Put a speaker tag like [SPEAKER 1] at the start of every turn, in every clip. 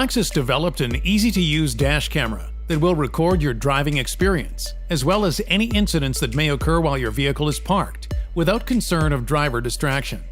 [SPEAKER 1] Lexus developed an easy-to-use dash camera that will record your driving experience, as well as any incidents that may occur while your vehicle is parked, without concern of driver distraction.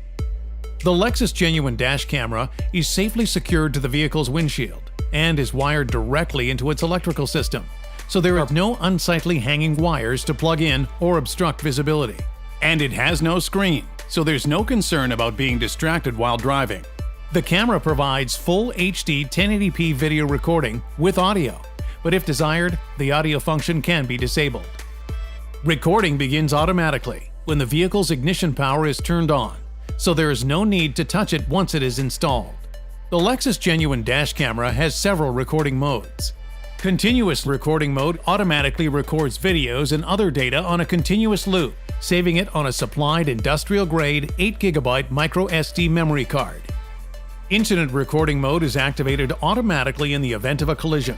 [SPEAKER 1] The Lexus Genuine Dash Camera is safely secured to the vehicle's windshield and is wired directly into its electrical system, so there are no unsightly hanging wires to plug in or obstruct visibility. And it has no screen, so there's no concern about being distracted while driving. The camera provides full HD 1080p video recording with audio, but if desired, the audio function can be disabled. Recording begins automatically when the vehicle's ignition power is turned on, so there is no need to touch it once it is installed. The Lexus Genuine Dash Camera has several recording modes. Continuous recording mode automatically records videos and other data on a continuous loop, saving it on a supplied industrial-grade 8GB microSD memory card. Incident recording mode is activated automatically in the event of a collision.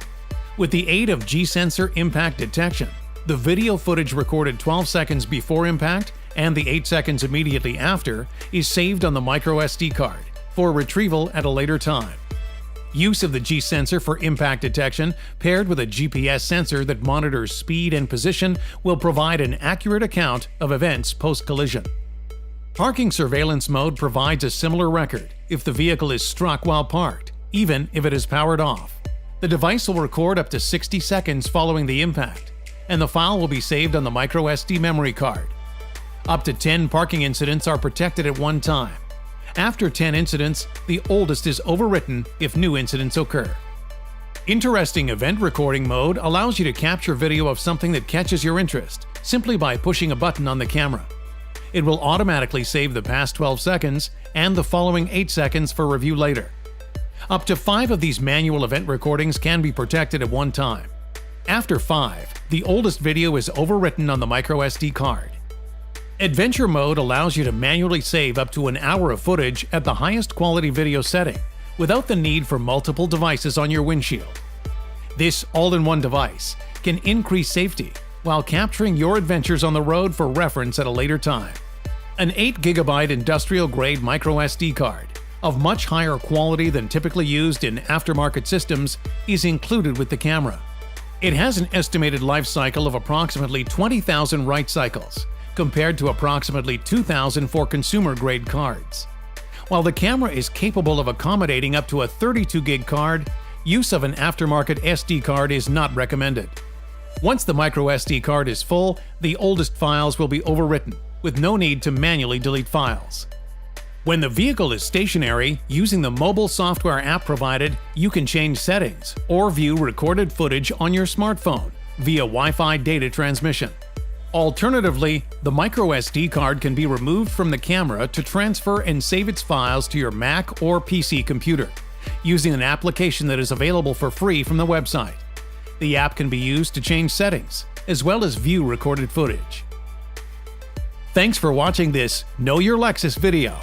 [SPEAKER 1] With the aid of G-sensor impact detection, the video footage recorded 12 seconds before impact and the 8 seconds immediately after is saved on the microSD card for retrieval at a later time. Use of the G-sensor for impact detection paired with a GPS sensor that monitors speed and position will provide an accurate account of events post-collision. Parking surveillance mode provides a similar record if the vehicle is struck while parked, even if it is powered off. The device will record up to 60 seconds following the impact, and the file will be saved on the microSD memory card. Up to 10 parking incidents are protected at one time. After 10 incidents, the oldest is overwritten if new incidents occur. Interesting event recording mode allows you to capture video of something that catches your interest simply by pushing a button on the camera. It will automatically save the past 12 seconds and the following 8 seconds for review later. Up to 5 of these manual event recordings can be protected at one time. After 5, the oldest video is overwritten on the microSD card. Adventure mode allows you to manually save up to an hour of footage at the highest quality video setting, without the need for multiple devices on your windshield. This all-in-one device can increase safety while capturing your adventures on the road for reference at a later time. An 8GB industrial-grade microSD card of much higher quality than typically used in aftermarket systems is included with the camera. It has an estimated life cycle of approximately 20,000 write cycles, compared to approximately 2,000 for consumer-grade cards. While the camera is capable of accommodating up to a 32GB card, use of an aftermarket SD card is not recommended. Once the microSD card is full, the oldest files will be overwritten, with no need to manually delete files. When the vehicle is stationary, using the mobile software app provided, you can change settings or view recorded footage on your smartphone via Wi-Fi data transmission. Alternatively, the microSD card can be removed from the camera to transfer and save its files to your Mac or PC computer, using an application that is available for free from the website. The app can be used to change settings, as well as view recorded footage. Thanks for watching this Know Your Lexus video.